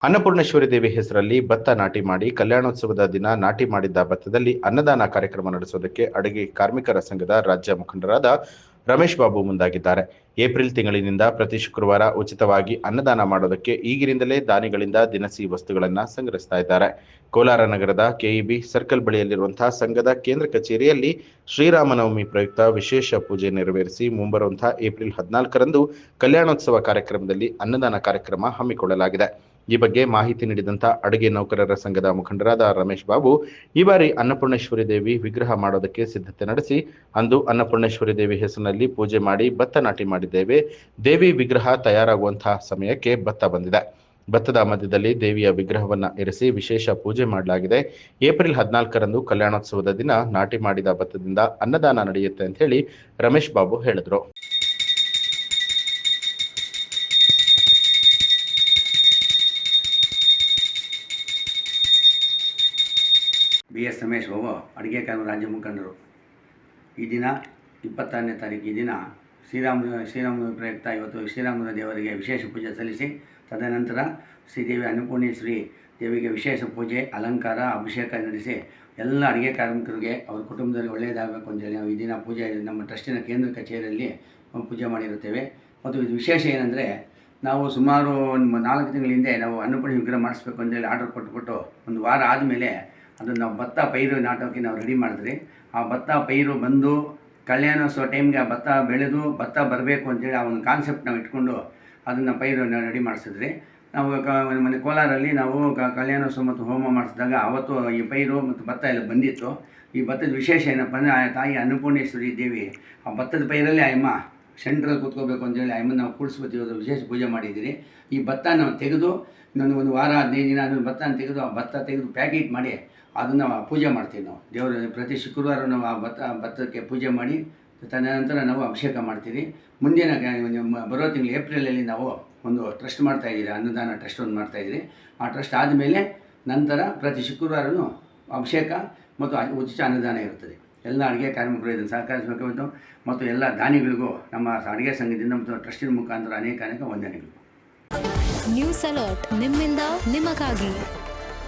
ಅನ್ನಪೂರ್ಣೇಶ್ವರಿ ದೇವಿ ಹೆಸರಲ್ಲಿ ಭತ್ತ ನಾಟಿ ಮಾಡಿ ಕಲ್ಯಾಣೋತ್ಸವದ ದಿನ ನಾಟಿ ಮಾಡಿದ್ದ ಭತ್ತದಲ್ಲಿ ಅನ್ನದಾನ ಕಾರ್ಯಕ್ರಮ ನಡೆಸುವುದಕ್ಕೆ ಅಡಗಿ ಕಾರ್ಮಿಕರ ಸಂಘದ ರಾಜ್ಯ ಮುಖಂಡರಾದ ರಮೇಶ್ ಬಾಬು ಮುಂದಾಗಿದ್ದಾರೆ. ಏಪ್ರಿಲ್ ತಿಂಗಳಿನಿಂದ ಪ್ರತಿ ಶುಕ್ರವಾರ ಉಚಿತವಾಗಿ ಅನ್ನದಾನ ಮಾಡೋದಕ್ಕೆ ಈಗಿನಿಂದಲೇ ದಾನಿಗಳಿಂದ ದಿನಸಿ ವಸ್ತುಗಳನ್ನು ಸಂಗ್ರಹಿಸ್ತಾ ಇದ್ದಾರೆ. ಕೋಲಾರ ನಗರದ ಕೆಇಬಿ ಸರ್ಕಲ್ ಬಳಿಯಲ್ಲಿರುವಂತಹ ಸಂಘದ ಕೇಂದ್ರ ಕಚೇರಿಯಲ್ಲಿ ಶ್ರೀರಾಮನವಮಿ ಪ್ರಯುಕ್ತ ವಿಶೇಷ ಪೂಜೆ ನೆರವೇರಿಸಿ ಮುಂಬರುವಂತಹ ಏಪ್ರಿಲ್ 14ರಂದು ಕಲ್ಯಾಣೋತ್ಸವ ಕಾರ್ಯಕ್ರಮದಲ್ಲಿ ಅನ್ನದಾನ ಕಾರ್ಯಕ್ರಮ ಹಮ್ಮಿಕೊಳ್ಳಲಾಗಿದೆ. ಈ ಬಗ್ಗೆ ಮಾಹಿತಿ ನೀಡಿದಂತ ಅಡುಗೆ ನೌಕರರ ಸಂಘದ ಮುಖಂಡರಾದ ರಮೇಶ್ ಬಾಬು, ಈ ಬಾರಿ ಅನ್ನಪೂರ್ಣೇಶ್ವರಿ ದೇವಿ ವಿಗ್ರಹ ಮಾಡೋದಕ್ಕೆ ಸಿದ್ಧತೆ ನಡೆಸಿ ಅಂದು ಅನ್ನಪೂರ್ಣೇಶ್ವರಿ ದೇವಿ ಹೆಸರಿನಲ್ಲಿ ಪೂಜೆ ಮಾಡಿ ಭತ್ತ ನಾಟಿ ಮಾಡಿದ್ದೇವೆ. ದೇವಿ ವಿಗ್ರಹ ತಯಾರಾಗುವಂತಹ ಸಮಯಕ್ಕೆ ಭತ್ತ ಬಂದಿದೆ. ಭತ್ತದ ಮಧ್ಯದಲ್ಲಿ ದೇವಿಯ ವಿಗ್ರಹವನ್ನ ಇರಿಸಿ ವಿಶೇಷ ಪೂಜೆ ಮಾಡಲಾಗಿದೆ. ಏಪ್ರಿಲ್ 14ರಂದು ಕಲ್ಯಾಣೋತ್ಸವದ ದಿನ ನಾಟಿ ಮಾಡಿದ ಭತ್ತದಿಂದ ಅನ್ನದಾನ ನಡೆಯುತ್ತೆ ಅಂತ ಹೇಳಿ ರಮೇಶ್ ಬಾಬು ಹೇಳಿದ್ರು. BS ರಮೇಶ್ ಬಾಬು, ಅಡುಗೆ ಕಾರ್ಮಿಕರ ರಾಜ್ಯ ಮುಖಂಡರು. ಈ ದಿನ 26ನೇ ತಾರೀಕು ಈ ದಿನ ಶ್ರೀರಾಮನವಮಿ ಪ್ರಯುಕ್ತ ಇವತ್ತು ಶ್ರೀರಾಮನ ದೇವರಿಗೆ ವಿಶೇಷ ಪೂಜೆ ಸಲ್ಲಿಸಿ ತದನಂತರ ಶ್ರೀದೇವಿ ಅನ್ನಪೂರ್ಣೇಶ್ವರಿ ದೇವಿಗೆ ವಿಶೇಷ ಪೂಜೆ, ಅಲಂಕಾರ, ಅಭಿಷೇಕ ನಡೆಸಿ ಎಲ್ಲ ಅಡುಗೆ ಕಾರ್ಮಿಕರಿಗೆ ಅವ್ರ ಕುಟುಂಬದವರಿಗೆ ಒಳ್ಳೆಯದಾಗಬೇಕು ಅಂತೇಳಿ ನಾವು ಈ ದಿನ ಪೂಜೆ ನಮ್ಮ ಟ್ರಸ್ಟಿನ ಕೇಂದ್ರ ಕಚೇರಿಯಲ್ಲಿ ಪೂಜೆ ಮಾಡಿರುತ್ತೇವೆ. ಮತ್ತು ಇದು ವಿಶೇಷ ಏನಂದರೆ, ನಾವು ಸುಮಾರು ಒಂದು 4 ತಿಂಗಳ ಹಿಂದೆ ನಾವು ಅನ್ನಪೂರ್ಣಿ ವಿಗ್ರಹ ಮಾಡಿಸ್ಬೇಕು ಅಂತೇಳಿ ಆರ್ಡರ್ ಕೊಟ್ಬಿಟ್ಟು ಒಂದು ವಾರ ಆದಮೇಲೆ ಅದನ್ನು ನಾವು ಭತ್ತ ಪೈರು ನಾಟೋಕ್ಕೆ ನಾವು ರೆಡಿ ಮಾಡಿದ್ರಿ. ಆ ಭತ್ತ ಪೈರು ಬಂದು ಕಲ್ಯಾಣೋತ್ಸವ ಟೈಮ್ಗೆ ಆ ಭತ್ತ ಬೆಳೆದು ಭತ್ತ ಬರಬೇಕು ಅಂತೇಳಿ ಆ ಒಂದು ಕಾನ್ಸೆಪ್ಟ್ ನಾವು ಇಟ್ಕೊಂಡು ಅದನ್ನು ಪೈರು ರೆಡಿ ಮಾಡಿಸಿದ್ರಿ. ನಾವು ಮನೆ ಕೋಲಾರಲ್ಲಿ ನಾವು ಕಲ್ಯಾಣೋತ್ಸವ ಮತ್ತು ಹೋಮ ಮಾಡಿಸಿದಾಗ ಆವತ್ತು ಈ ಪೈರು ಮತ್ತು ಭತ್ತ ಎಲ್ಲ ಬಂದಿತ್ತು. ಈ ಭತ್ತದ ವಿಶೇಷ ಏನಪ್ಪ ಅಂದರೆ, ಆ ತಾಯಿ ಅನ್ನಪೂರ್ಣೇಶ್ವರಿ ದೇವಿ ಆ ಭತ್ತದ ಪೈರಲ್ಲಿ ಆಯಮ್ಮ ಸೆಂಟ್ರಲ್ಲಿ ಕೂತ್ಕೋಬೇಕು ಅಂತೇಳಿ ಆಯಮ್ಮ ನಾವು ಕೂಡಿಸ್ಬಿಟ್ಟು ವಿಶೇಷ ಪೂಜೆ ಮಾಡಿದ್ದೀರಿ. ಈ ಭತ್ತ ನಾವು ತೆಗೆದು ಒಂದು ವಾರ 15 ದಿನ ಅದನ್ನು ಭತ್ತನ ತೆಗೆದು ಆ ಭತ್ತ ತೆಗೆದು ಪ್ಯಾಕೆಟ್ ಮಾಡಿ ಅದನ್ನು ಪೂಜೆ ಮಾಡ್ತೀವಿ. ನಾವು ದೇವರು ಪ್ರತಿ ಶುಕ್ರವಾರ ನಾವು ಆ ಭತ್ತಕ್ಕೆ ಪೂಜೆ ಮಾಡಿ ತದನಂತರ ನಾವು ಅಭಿಷೇಕ ಮಾಡ್ತೀವಿ. ಮುಂದಿನ ಬರೋ ತಿಂಗಳು ಏಪ್ರಿಲಲ್ಲಿ ನಾವು ಒಂದು ಟ್ರಸ್ಟ್ ಮಾಡ್ತಾಯಿದ್ದೀರಿ, ಅನ್ನದಾನ ಟ್ರಸ್ಟ್ ಒಂದು ಮಾಡ್ತಾಯಿದ್ದೀರಿ. ಆ ಟ್ರಸ್ಟ್ ಆದಮೇಲೆ ನಂತರ ಪ್ರತಿ ಶುಕ್ರವಾರನೂ ಅಭಿಷೇಕ ಮತ್ತು ಉಚಿತ ಅನ್ನದಾನ ಇರುತ್ತದೆ. ಎಲ್ಲ ಅಡುಗೆ ಕಾರ್ಮಿಕರು ಇದನ್ನು ಸಹಕರಿಸಬೇಕು ಮತ್ತು ಎಲ್ಲ ದಾನಿಗಳಿಗೂ ನಮ್ಮ ಅಡುಗೆ ಸಂಘದಿಂದ ಮತ್ತು ಟ್ರಸ್ಟಿನ ಮುಖಾಂತರ ಅನೇಕ ವಂದನೆಗಳು. ನ್ಯೂಸ್ ಅಲರ್ಟ್, ನಿಮ್ಮಿಂದ ನಿಮಗಾಗಿ.